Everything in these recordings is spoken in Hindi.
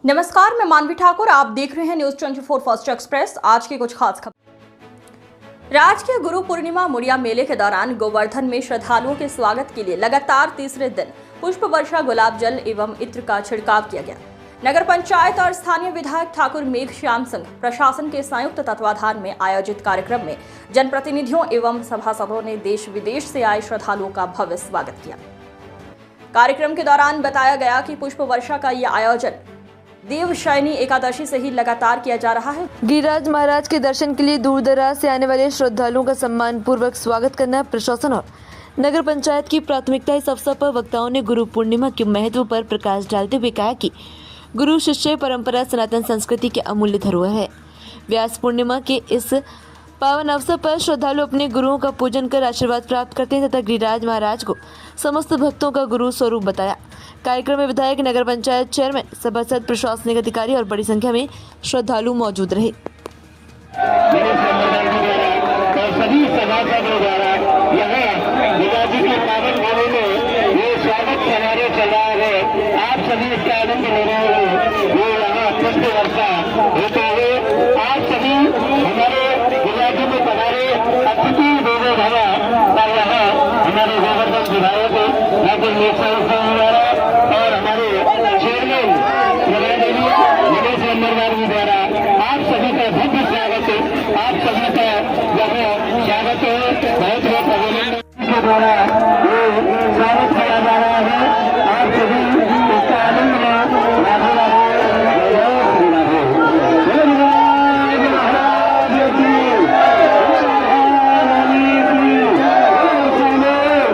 नमस्कार, मैं मानवी ठाकुर। आप देख रहे हैं न्यूज 24 फर्स्ट एक्सप्रेस। आज की कुछ खास खबर। राजकीय गुरु पूर्णिमा मुड़िया मेले के दौरान गोवर्धन में श्रद्धालुओं के स्वागत के लिए लगातार तीसरे दिन पुष्प वर्षा, गुलाब जल एवं इत्र का छिड़काव किया गया। नगर पंचायत और स्थानीय विधायक ठाकुर मेघ श्याम सिंह प्रशासन के संयुक्त तत्वाधान में आयोजित कार्यक्रम में जनप्रतिनिधियों एवं सभासदों ने देश विदेश से आए श्रद्धालुओं का भव्य स्वागत किया। कार्यक्रम के दौरान बताया गया कि पुष्प वर्षा का ये आयोजन देवशयनी एकादशी से ही लगातार किया जा रहा है। गिरिराज महाराज के दर्शन के लिए दूर दराज से आने वाले श्रद्धालुओं का सम्मान पूर्वक स्वागत करना प्रशासन और नगर पंचायत की प्राथमिकता। इस अवसर पर वक्ताओं ने गुरु पूर्णिमा के महत्व पर प्रकाश डालते हुए कहा कि गुरु शिष्य परंपरा सनातन संस्कृति के अमूल्य धरोहर है। व्यास पूर्णिमा के इस पावन अवसर पर श्रद्धालु अपने गुरुओं का पूजन कर आशीर्वाद प्राप्त करते हैं तथा गिरिराज महाराज को समस्त भक्तों का गुरु स्वरूप बताया। कार्यक्रम में विधायक, नगर पंचायत चेयरमैन, सभासद, प्रशासनिक अधिकारी और बड़ी संख्या में श्रद्धालु मौजूद रहे। सभी सभासदों द्वारा यहाँ पिताजी के पावन भवन में ये स्वागत समारोह चल रहा है। आप सभी इसका आनंद ले रहे हो। वो यहाँ पुष्प वर्षा होते हुए आप सभी हमारे पिताजी में पधारे अतिथि देवो भव और यहाँ हमारे गोवर्धन विधायक ठाकुर मेघ श्याम सिंह द्वारा और हमारे चेयरमैन निलेश नंबरदार जी द्वारा आप सभी का भव्य स्वागत है। आप सभी का यहाँ स्वागत है। बहुत बहुत अभिनंदन के द्वारा ये स्वागत किया जा रहा है। आप सभी इसका आनंद लें। राधे राधे।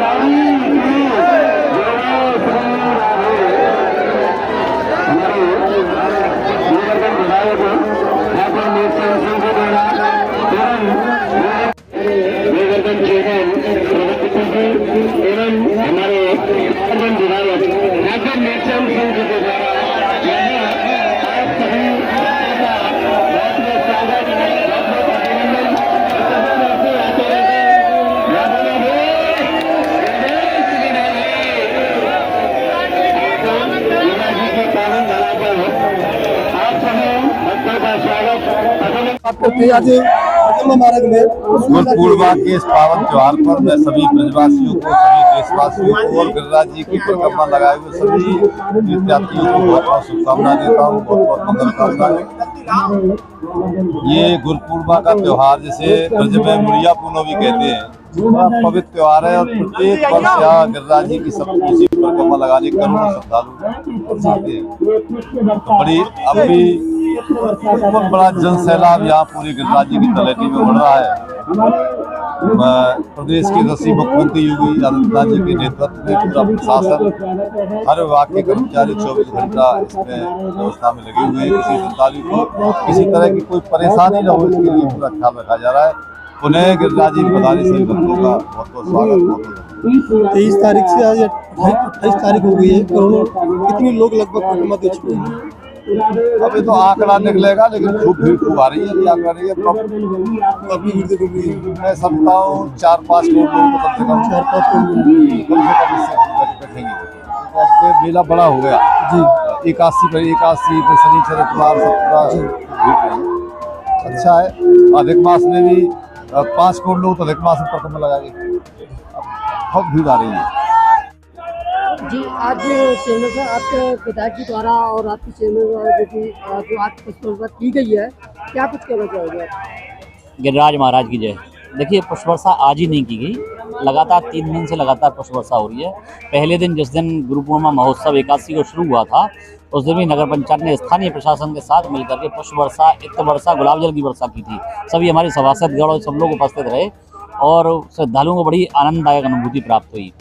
एवं हमारे विधायक ठाकुर मेघ श्याम सिंह जी के द्वारा आप सभी बहुत बहुत स्वागत, बहुत बहुत अभिनंदन। आते रहे। जी की पावन धरा पर आप सभी भक्तों का स्वागत। आपको गुरु पूर्णिमा के इस पावन त्योहार पर मैं सभी ब्रजवासियों को, सभी देशवासियों को और गिरिराज जी की परिक्रमा लगाए हुए सभी तीर्थयात्रियों को बहुत बहुत शुभकामनाएं देता हूँ। बहुत बहुत मंगल कामनाएं। ये गुरु पूर्णिमा का त्योहार जिसे ब्रज में मुड़िया पूर्णिमा भी कहते हैं, बड़ा पवित्र त्योहार है और प्रत्येक वर्ष यहाँ गिरिराज जी की सप्तकोशी परिक्रमा लगाने करोड़ों श्रद्धालु आते हैं। तो बड़ी अब भी बहुत बड़ा जन सैलाब यहाँ पूरी गिरिराज जी की तलहटी में बढ़ रहा है। प्रदेश के यशस्वी मुख्यमंत्री योगी आदित्यनाथ जी के नेतृत्व में पूरा प्रशासन, हर विभाग के कर्मचारी 24 घंटा इसमें व्यवस्था में लगे हुए हैं। किसी श्रद्धालु को किसी तरह की कोई परेशानी न हो, इसके लिए पूरा ख्याल रखा जा रहा है। पुनः गिरिराज जी पधारे सभी भक्तों का बहुत बहुत स्वागत। बहुत 23 तारीख से आज 28 तारीख हो गई है। करोड़ों कितने लोग लगभग परिक्रमा दे चुके हैं? अभी तो आंकड़ा निकलेगा, लेकिन खूब भीड़ खूब आ रही है। अभी आंकड़ा नहीं है, काफी भीड़ दिख रही है। मैं समझता हूँ 4-5 करोड़ लोग कम से कम 4-5 करोड़ बैठेंगे। तो मेला बड़ा हो गया जी। 81 पे शनिचर इतवार सब पूरा अच्छा है। अधिक मास में भी 5 करोड़ लोग तो अधिक मास में परिक्रमा लगाएंगे। बहुत भीड़ आ रही है जी। आज चेयरमैन साहब, आपके पिताजी द्वारा और आपकी चेयरमैन द्वारा जो आज पुष्प वर्षा की गई है, क्या कुछ कहना चाहोगे? गिरिराज महाराज की जय। देखिए, पुष्प वर्षा आज ही नहीं की गई, लगातार 3 दिन से लगातार पुष्प वर्षा हो रही है। पहले दिन जिस दिन गुरु पूर्णिमा महोत्सव 81 को शुरू हुआ था, उस दिन भी नगर पंचायत ने स्थानीय प्रशासन के साथ मिलकर के पुष्प वर्षा, इत्र वर्षा, गुलाब जल की वर्षा की थी। सभी हमारे सभासद गण और सब लोग उपस्थित रहे और श्रद्धालुओं को बड़ी आनंददायक अनुभूति प्राप्त हुई।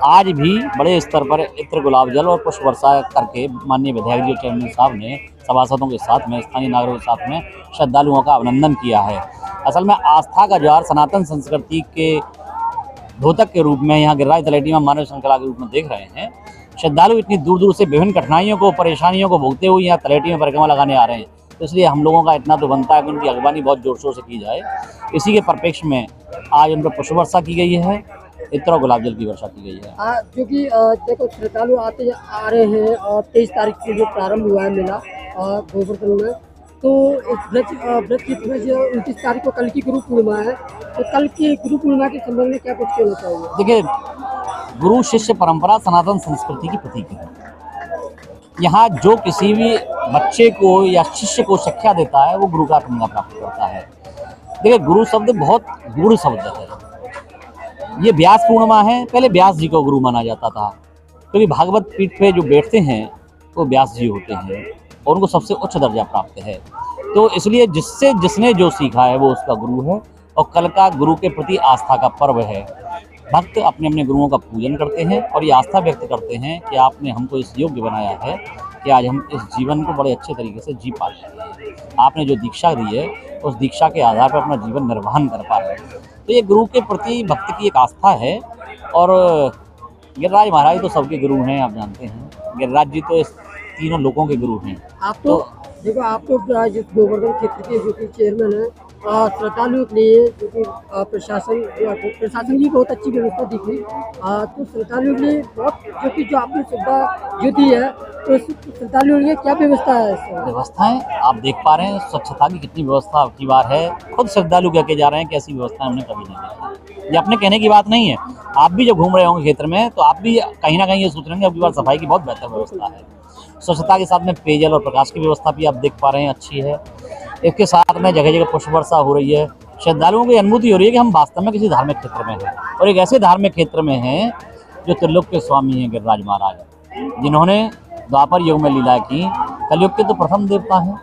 आज भी बड़े स्तर पर इत्र, गुलाब जल और पुष्प वर्षा करके माननीय विधायक जी चेयरमैन साहब ने सभासदों के साथ में, स्थानीय नागरिकों के साथ में श्रद्धालुओं का अभिनंदन किया है। असल में आस्था का ज्वार सनातन संस्कृति के द्योतक के रूप में यहाँ गिरिराज तलहटी में मानव श्रृंखला के रूप में देख रहे हैं। श्रद्धालु इतनी दूर दूर से विभिन्न कठिनाइयों को, परेशानियों को भोगते हुए यहाँ तलहटी में परिक्रमा लगाने आ रहे हैं। तो इसलिए हम लोगों का इतना तो बनता है कि उनकी अगवानी बहुत जोर शोर से की जाए। इसी के परिप्रेक्ष्य में आज उन पर पुष्प वर्षा की गई है, इत्र और गुलाब जल की वर्षा की गई है। क्योंकि देखो श्रद्धालु आते आ रहे हैं और 23 तारीख से जो प्रारंभ हुआ है मेला, गोवर्धन में। तो इस व्रत की 29 तारीख को कल की गुरु पूर्णिमा है, तो कल की गुरु पूर्णिमा के संबंध में क्या कुछ कहना चाहिए? देखिए, गुरु शिष्य परंपरा सनातन संस्कृति की प्रतीक है। यहाँ जो किसी भी बच्चे को या शिष्य को शिक्षा देता है वो गुरु का आत्मा प्राप्त करता है। देखिए, गुरु शब्द बहुत गूढ़ शब्द है। ये व्यास पूर्णिमा है, पहले व्यास जी को गुरु माना जाता था, क्योंकि भागवत पीठ पे जो बैठते हैं वो व्यास जी होते हैं और उनको सबसे उच्च दर्जा प्राप्त है। तो इसलिए जिसने जो सीखा है वो उसका गुरु है। और कल का गुरु के प्रति आस्था का पर्व है। भक्त अपने अपने गुरुओं का पूजन करते हैं और ये आस्था व्यक्त करते हैं कि आपने हमको इस योग्य बनाया है कि आज हम इस जीवन को बड़े अच्छे तरीके से जी पा रहे हैं। आपने जो दीक्षा दी है उस दीक्षा के आधार पर अपना जीवन निर्वहन कर पा रहे हैं। तो ये गुरु के प्रति भक्त की एक आस्था है। और गिरिराज महाराज तो सबके गुरु हैं, आप जानते हैं। गिरिराज जी तो इस तीनों लोगों के गुरु हैं। आप तो देखो, आप तो जिस गोवर्धन क्षेत्र के जो कि चेयरमैन है, श्रद्धालुओं के लिए जो कि प्रशासन की बहुत अच्छी व्यवस्था दिखी, तो श्रद्धालुओं के लिए बहुत जो आपने सुविधा जो दी है, तो श्रद्धालुओं के लिए क्या व्यवस्था है? व्यवस्थाएं आप देख पा रहे हैं, स्वच्छता की कितनी व्यवस्था अब की बार है। खुद श्रद्धालु कह के जा रहे हैं कि ऐसी व्यवस्था हमने कभी नहीं देखी। ये अपने कहने की बात नहीं है। आप भी जब घूम रहे होंगे क्षेत्र में तो आप भी कहीं ना कहीं ये सोच रहे हैं अब की बार सफाई की बहुत बेहतर व्यवस्था है। स्वच्छता के साथ में पेयजल और प्रकाश की व्यवस्था भी आप देख पा रहे हैं, अच्छी है। इसके साथ में जगह जगह पुष्प वर्षा हो रही है। श्रद्धालुओं की अनुभूति हो रही है कि हम वास्तव में किसी धार्मिक क्षेत्र में हैं और एक ऐसे धार्मिक क्षेत्र में हैं जो त्रिलोक के स्वामी हैं, गिरिराज महाराज, जिन्होंने द्वापर युग में लीला की। कलयुग के तो प्रथम देवता हैं।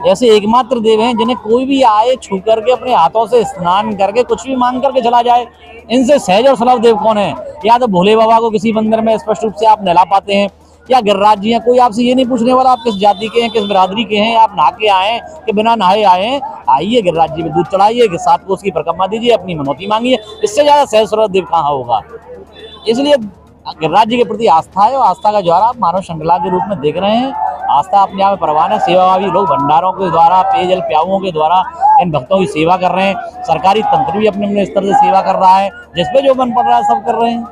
ऐसे एकमात्र देव हैं जिन्हें कोई भी आए छू करके अपने हाथों से स्नान करके कुछ भी मांग करके चला जाए। इनसे सहज और सुलभ देव कौन है? या तो भोले बाबा को किसी मंदिर में स्पष्ट रूप से आप नहला पाते हैं, या गिरिराज जी हैं। कोई आपसे ये नहीं पूछने वाला आप किस जाति के हैं, किस बिरादरी के हैं, आप नहा के आए कि बिना नहाए आए। आइए गिरिराज जी में दूध चढ़ाइए, साथ को उसकी परिक्रमा दीजिए, अपनी मनौती मांगिए। इससे ज्यादा सहज सुलभ देव कहाँ होगा? इसलिए गिरिराज जी के प्रति आस्था है और आस्था का ज्वार आप मानव श्रृंखला के रूप में देख रहे हैं। आस्था अपने आप में परवान है। सेवाभावी लोग भंडारों के द्वारा, पेयजल प्याऊओं के द्वारा इन भक्तों की सेवा कर रहे हैं। सरकारी तंत्र भी अपने अपने स्तर से सेवा कर रहा है। जिसपे जो मन पड़ रहा है सब कर रहे हैं।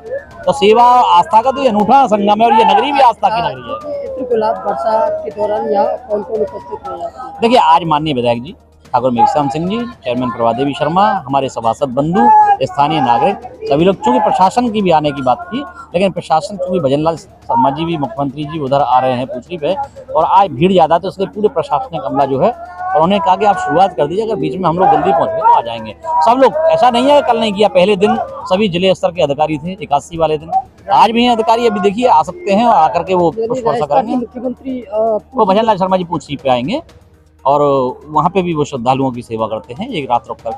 तो सेवा आस्था का तो ये अनूठा संगम है और ये नगरी भी आस्था की नगरी है। गुलाब वर्षा के दौरान यहाँ कौन कौन उपस्थित रहे? देखिए, आज माननीय विधायक जी ठाकुर मेघश्याम सिंह जी, चेयरमैन प्रभादेवी शर्मा, हमारे सभासद बंधु, स्थानीय नागरिक, सभी लोग। चूंकि प्रशासन की भी आने की बात थी, लेकिन प्रशासन चूंकि भजनलाल शर्मा जी भी, मुख्यमंत्री जी उधर आ रहे हैं पूछरी पे, और आज भीड़ ज्यादा, तो इसलिए पूरे प्रशासनिक अमला जो है, और उन्होंने कहा कि आप शुरुआत कर दीजिए, अगर बीच में हम लोग जल्दी पहुंच गए तो आ जाएंगे सब लोग। ऐसा नहीं है कल नहीं किया, पहले दिन सभी जिले स्तर के अधिकारी थे, 81 वाले दिन। आज भी हैं अधिकारी, अभी देखिए आ सकते हैं और आकर के वो पुष्प वर्षा करेंगे। मुख्यमंत्री वो भजनलाल शर्मा जी पूछरी पे आएंगे और वहाँ पे भी वो श्रद्धालुओं की सेवा करते हैं एक रात रुक कर।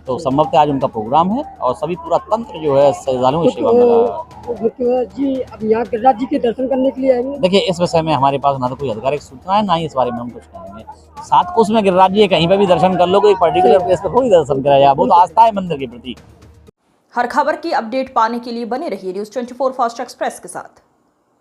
तो संभवतः आज उनका प्रोग्राम है और सभी पूरा तंत्र जो है श्रद्धालुओं की सेवा में लगा। जी अब यहाँ गिरिराज जी के दर्शन करने के लिए आएंगे। देखिए, इस विषय में हमारे पास ना तो कोई आधिकारिक सूचना है, ना ही इस बारे में हम कुछ कहेंगे। सात कोस में गिरिराज जी कहीं पे भी दर्शन कर लो, कोई पर्टिकुलर प्लेस पे कोई दर्शन कराया जाए, वो तो आस्था है मंदिर के प्रति। हर खबर की अपडेट पाने के लिए बने रहिए न्यूज़ 24 फास्ट एक्सप्रेस के साथ।